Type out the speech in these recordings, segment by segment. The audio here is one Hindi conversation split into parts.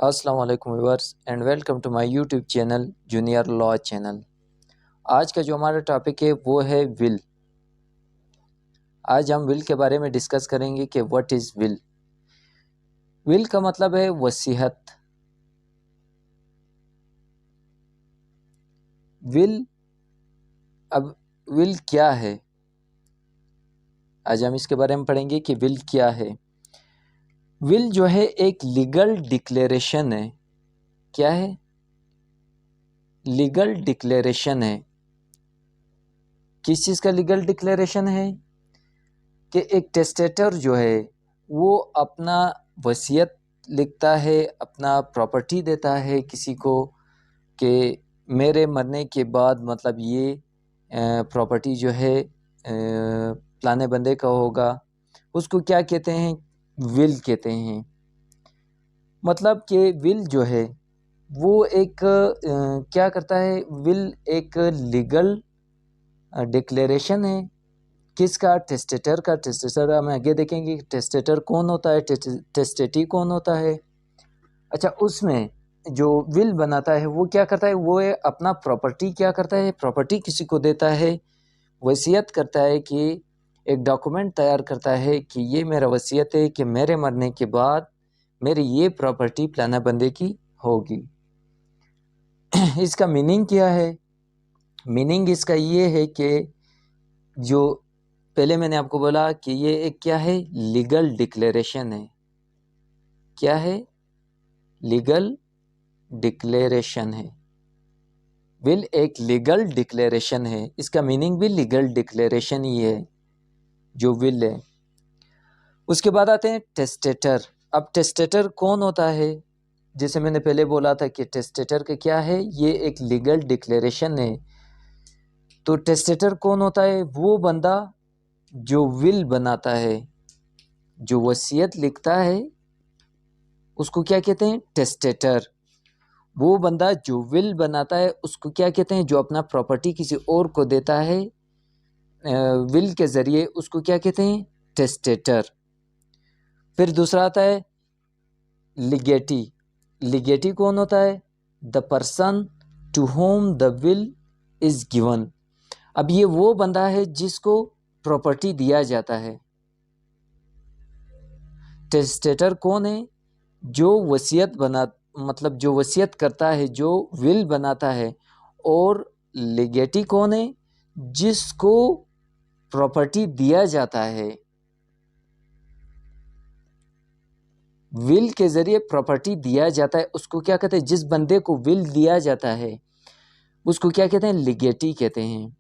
अस्सलाम वालेकुम viewers and welcome to my YouTube channel junior law channel. आज का जो हमारा टॉपिक है वो है विल। आज हम विल के बारे में डिस्कस करेंगे कि व्हाट इज़ विल। विल का मतलब है वसीयत। विल, अब विल क्या है, आज हम इसके बारे में पढ़ेंगे कि विल क्या है। विल जो है एक लीगल डिक्लेरेशन है। क्या है? लीगल डिक्लेरेशन है। किस चीज़ का लीगल डिक्लेरेशन है? कि एक टेस्टेटर जो है वो अपना वसीयत लिखता है, अपना प्रॉपर्टी देता है किसी को कि मेरे मरने के बाद मतलब ये प्रॉपर्टी जो है फलाने बंदे का होगा। उसको क्या कहते हैं? विल कहते हैं। मतलब कि विल जो है वो एक क्या करता है? विल एक लीगल डिक्लेरेशन है। किसका? टेस्टेटर का। टेस्टेटर हम आगे देखेंगे टेस्टेटर कौन होता है, टेस्टेटी कौन होता है। अच्छा, उसमें जो विल बनाता है वो क्या करता है? वो अपना प्रॉपर्टी क्या करता है? प्रॉपर्टी किसी को देता है, वसीयत करता है कि एक डॉक्यूमेंट तैयार करता है कि ये मेरा वसीयत है कि मेरे मरने के बाद मेरी ये प्रॉपर्टी फलाना बंदे की होगी। इसका मीनिंग क्या है? मीनिंग इसका ये है कि जो पहले मैंने आपको बोला कि ये एक क्या है? लीगल डिक्लेरेशन है। क्या है? लीगल डिक्लेरेशन है। विल एक लीगल डिक्लेरेशन है। इसका मीनिंग भी लीगल डिक्लेरेशन ही है जो विल है। उसके बाद आते हैं टेस्टेटर। अब टेस्टेटर कौन होता है? जैसे मैंने पहले बोला था कि टेस्टेटर का क्या है, ये एक लीगल डिक्लेरेशन है। तो टेस्टेटर कौन होता है? वो बंदा जो विल बनाता है, जो वसीयत लिखता है, उसको क्या कहते हैं? टेस्टेटर। वो बंदा जो विल बनाता है उसको क्या कहते हैं? जो अपना प्रॉपर्टी किसी और को देता है विल के ज़रिए, उसको क्या कहते हैं? टेस्टेटर। फिर दूसरा आता है लिगेटी। लिगेटी कौन होता है? The person to whom the will is given. अब ये वो बंदा है जिसको प्रॉपर्टी दिया जाता है। टेस्टेटर कौन है? जो वसीयत बना, मतलब जो वसीयत करता है, जो विल बनाता है। और लिगेटी कौन है? जिसको प्रॉपर्टी दिया जाता है। विल के जरिए प्रॉपर्टी दिया जाता है, उसको क्या कहते हैं? जिस बंदे को विल दिया जाता है उसको क्या कहते हैं? लिगेटी कहते हैं।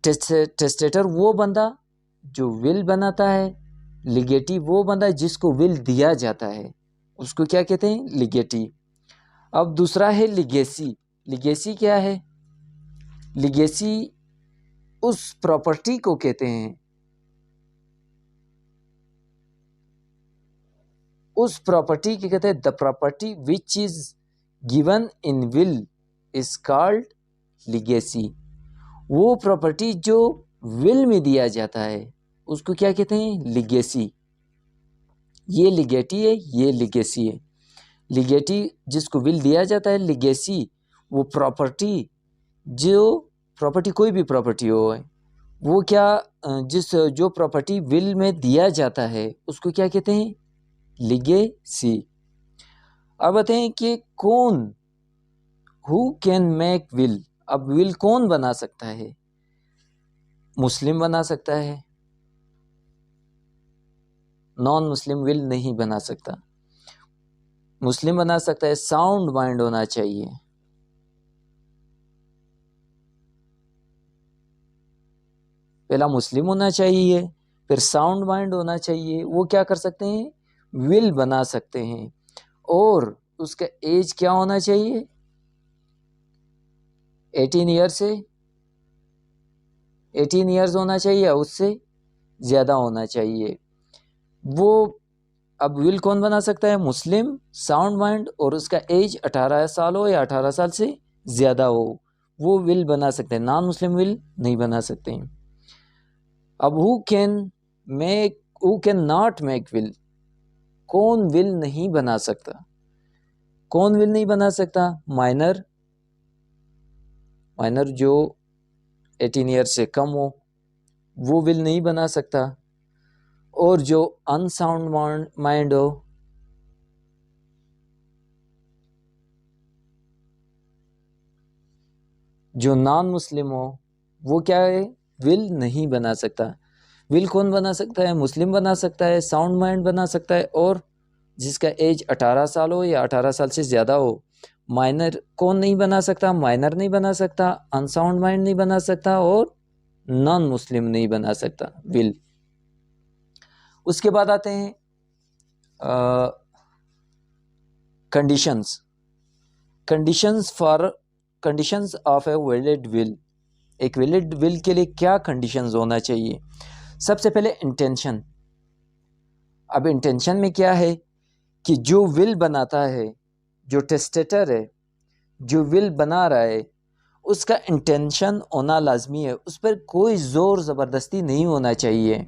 टेस्टेटर वो बंदा जो विल बनाता है, लिगेटी वो बंदा जिसको विल दिया जाता है, उसको क्या कहते हैं? लिगेटी। अब दूसरा है लिगेसी। लिगेसी क्या है? लिगेसी उस प्रॉपर्टी को कहते हैं, उस प्रॉपर्टी की कहते हैं the property which is given in will is called legacy. वो प्रॉपर्टी जो विल में दिया जाता है उसको क्या कहते हैं? लिगेसी। ये लिगेटी है, ये लिगेसी है। लिगेटी जिसको विल दिया जाता है, लिगेसी वो प्रॉपर्टी, जो प्रॉपर्टी कोई भी प्रॉपर्टी हो, वो क्या जिस जो प्रॉपर्टी विल में दिया जाता है उसको क्या कहते हैं? लिगेसी। अब बताएं कि कौन, हु कैन मेक विल। अब विल कौन बना सकता है? मुस्लिम बना सकता है, नॉन मुस्लिम विल नहीं बना सकता। मुस्लिम बना सकता है, साउंड माइंड होना चाहिए। पहला मुस्लिम होना चाहिए, फिर साउंड माइंड होना चाहिए। वो क्या कर सकते हैं? विल बना सकते हैं। और उसका एज क्या होना चाहिए? 18 ईयर से 18 ईयर्स होना चाहिए, उससे ज़्यादा होना चाहिए। वो अब विल कौन बना सकता है? मुस्लिम, साउंड माइंड, और उसका एज 18 साल हो या 18 साल से ज़्यादा हो, वो विल बना सकते हैं। नॉन मुस्लिम विल नहीं बना सकते हैं। अब who can not make will, कौन विल नहीं बना सकता? कौन विल नहीं बना सकता? माइनर, माइनर जो 18 ईयर से कम हो वो विल नहीं बना सकता, और जो अनसाउंड माइंड हो, जो नॉन मुस्लिम हो, वो क्या है? विल नहीं बना सकता। विल कौन बना सकता है? मुस्लिम बना सकता है, साउंड माइंड बना सकता है, और जिसका एज 18 साल हो या 18 साल से ज़्यादा हो। माइनर कौन नहीं बना सकता? माइनर नहीं बना सकता, अनसाउंड माइंड नहीं बना सकता, और नॉन मुस्लिम नहीं बना सकता विल। उसके बाद आते हैं conditions. Conditions of a valid will. एक वैलिड विल के लिए क्या कंडीशंस होना चाहिए? सबसे पहले इंटेंशन। अब इंटेंशन में क्या है कि जो विल बनाता है, जो टेस्टेटर है, जो विल बना रहा है, उसका इंटेंशन होना लाजमी है, उस पर कोई ज़ोर ज़बरदस्ती नहीं होना चाहिए।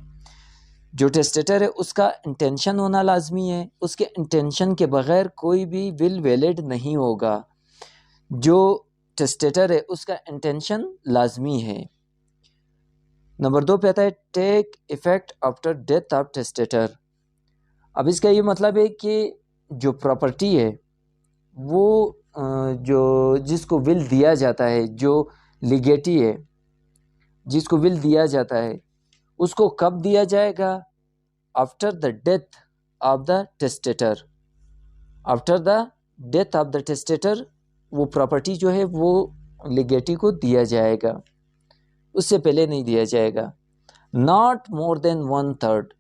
जो टेस्टेटर है उसका इंटेंशन होना लाजमी है, उसके इंटेंशन के बगैर कोई भी विल वैलिड नहीं होगा। जो टेस्टेटर है उसका इंटेंशन लाजमी है। नंबर 2 पे आता है take effect after death of testator. अब इसका ये मतलब है कि जो प्रॉपर्टी है वो जो जिसको विल दिया जाता है, जो लीगेटी है जिसको विल दिया जाता है, उसको कब दिया जाएगा? After the death of the testator. After the death of the testator वो प्रॉपर्टी जो है वो लीगेटी को दिया जाएगा, उससे पहले नहीं दिया जाएगा। Not more than 1/3।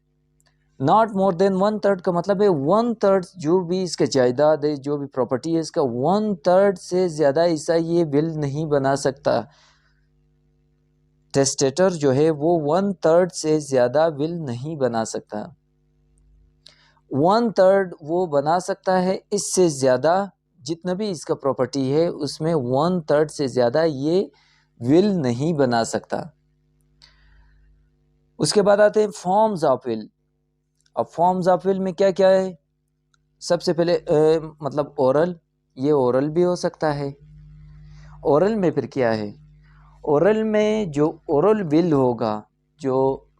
Not more than 1/3 का मतलब है 1/3 जो भी इसका जायदाद है, जो भी प्रॉपर्टी है, इसका 1/3 से ज़्यादा हिस्सा ये विल नहीं बना सकता। टेस्टेटर जो है वो 1/3 से ज़्यादा विल नहीं बना सकता। 1/3 वो बना सकता है, इससे ज़्यादा जितना भी इसका प्रॉपर्टी है उसमें 1/3 से ज़्यादा ये विल नहीं बना सकता। उसके बाद आते हैं फॉर्म्स ऑफ विल। अब फॉर्म्स ऑफ विल में क्या क्या है? सबसे पहले मतलब ओरल, ये ओरल भी हो सकता है। ओरल में फिर क्या है? ओरल में जो ओरल विल होगा, जो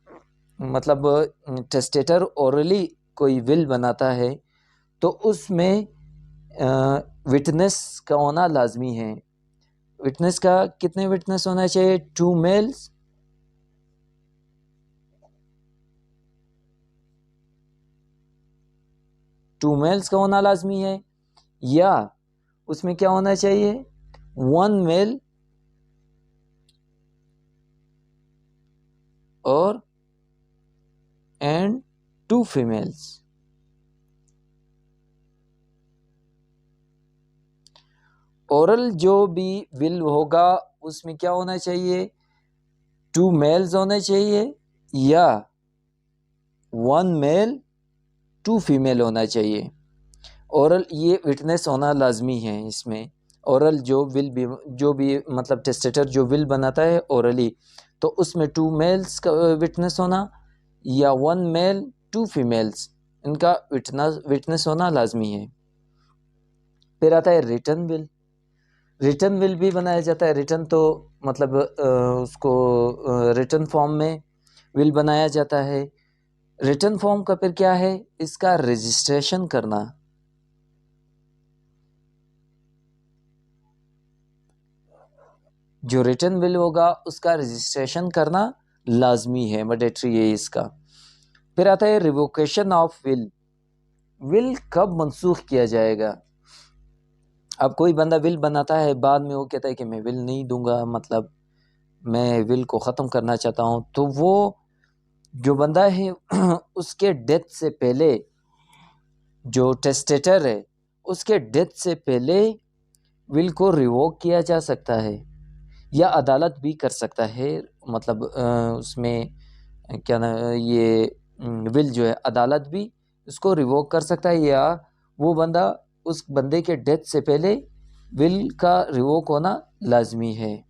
मतलब टेस्टेटर ओरली कोई विल बनाता है तो उसमें विटनेस का होना लाजमी है। विटनेस का कितने विटनेस होना चाहिए? 2 मेल्स, 2 मेल्स का होना लाजमी है, या उसमें क्या होना चाहिए? 1 मेल और एंड 2 फीमेल्स। ओरल जो भी विल होगा उसमें क्या होना चाहिए? 2 मेल्स होने चाहिए या 1 मेल 2 फीमेल होना चाहिए। ओरल ये विटनेस होना लाजमी है इसमें। ओरल जो भी मतलब टेस्टेटर जो विल बनाता है ओरली, तो उसमें 2 मेल्स का विटनेस होना या 1 मेल 2 फीमेल्स, इनका विटनेस होना लाजमी है। फिर आता है रिटन विल। रिटन विल भी बनाया जाता है। रिटन तो मतलब उसको रिटन फॉर्म में विल बनाया जाता है। रिटन फॉर्म का फिर क्या है? इसका रजिस्ट्रेशन करना। जो रिटन विल होगा उसका रजिस्ट्रेशन करना लाजमी है, मैंडेटरी है इसका। फिर आता है रिवोकेशन ऑफ विल। विल कब मनसूख किया जाएगा? अब कोई बंदा विल बनाता है, बाद में वो कहता है कि मैं विल नहीं दूंगा, मतलब मैं विल को ख़त्म करना चाहता हूँ, तो वो जो बंदा है उसके डेथ से पहले, जो टेस्टेटर है उसके डेथ से पहले विल को रिवोक किया जा सकता है, या अदालत भी कर सकता है। मतलब उसमें क्या ना, ये विल जो है अदालत भी उसको रिवोक कर सकता है, या वो बंदा उस बंदे के डेथ से पहले विल का रिवोक होना लाजमी है।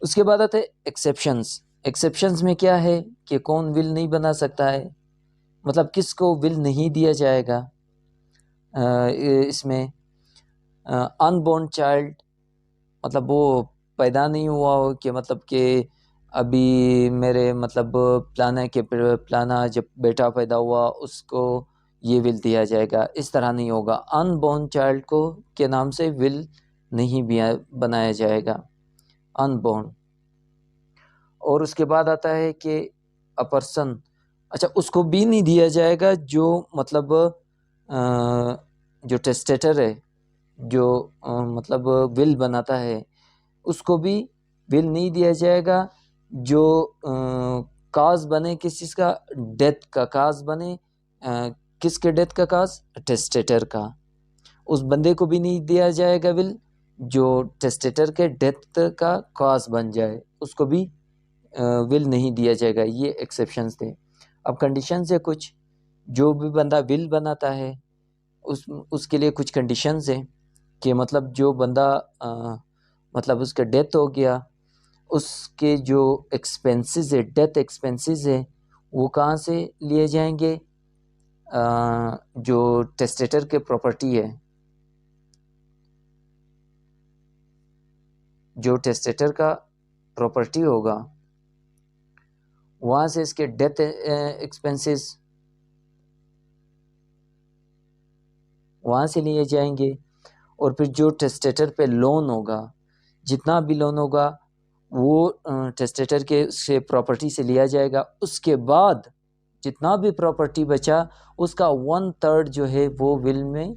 उसके बाद आते हैं एक्सेप्शंस। एक्सेप्शंस में क्या है कि कौन विल नहीं बना सकता है, मतलब किसको विल नहीं दिया जाएगा। इसमें अनबोर्न चाइल्ड मतलब वो पैदा नहीं हुआ हो कि मतलब कि अभी मेरे मतलब प्लाना के प्लाना जब बेटा पैदा हुआ उसको ये विल दिया जाएगा, इस तरह नहीं होगा। अनबोर्न चाइल्ड को के नाम से विल नहीं बनाया जाएगा, अनबोर्न। और उसके बाद आता है कि अ पर्सन, अच्छा उसको भी नहीं दिया जाएगा जो मतलब जो टेस्टेटर है, जो मतलब विल बनाता है, उसको भी विल नहीं दिया जाएगा। जो काज बने किस चीज़ का, डेथ का काज बने, किसके डेथ का काज, टेस्टेटर का, उस बंदे को भी नहीं दिया जाएगा विल जो टेस्टेटर के डेथ का काज बन जाए, उसको भी विल नहीं दिया जाएगा। ये एक्सेप्शंस थे। अब कंडीशंस है कुछ, जो भी बंदा विल बनाता है उसके लिए कुछ कंडीशंस हैं कि मतलब जो बंदा मतलब उसका डेथ हो गया, उसके जो एक्सपेंसेस है, डेथ एक्सपेंसेस है, वो कहाँ से लिए जाएंगे, जो टेस्टेटर के प्रॉपर्टी है, जो टेस्टेटर का प्रॉपर्टी होगा, वहाँ से इसके डेथ एक्सपेंसेस वहाँ से लिए जाएंगे। और फिर जो टेस्टेटर पे लोन होगा, जितना भी लोन होगा वो टेस्टेटर के से प्रॉपर्टी से लिया जाएगा। उसके बाद जितना भी प्रॉपर्टी बचा उसका 1/3 जो है वो विल में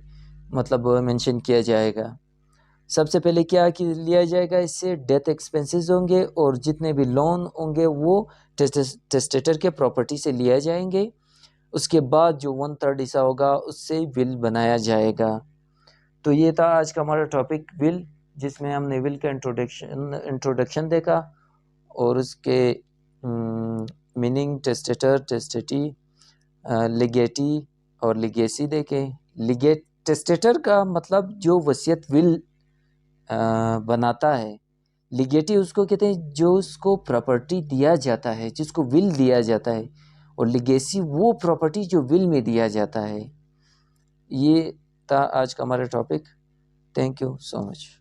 मतलब मेंशन किया जाएगा। सबसे पहले क्या कि लिया जाएगा, इससे डेथ एक्सपेंसेस होंगे और जितने भी लोन होंगे वो टेस्टेटर के प्रॉपर्टी से लिया जाएंगे। उसके बाद जो 1/3 हिस्सा होगा उससे विल बनाया जाएगा। तो ये था आज का हमारा टॉपिक विल, जिसमें हमने विल का इंट्रोडक्शन देखा और उसके मीनिंग, टेस्टेटर, टेस्टेटी, लिगेटी और लिगेसी देखे। टेस्टेटर का मतलब जो वसीयत विल बनाता है। लिगेटी उसको कहते हैं जो उसको प्रॉपर्टी दिया जाता है, जिसको विल दिया जाता है। और लिगेसी वो प्रॉपर्टी जो विल में दिया जाता है। ये था आज का हमारा topic. Thank you so much.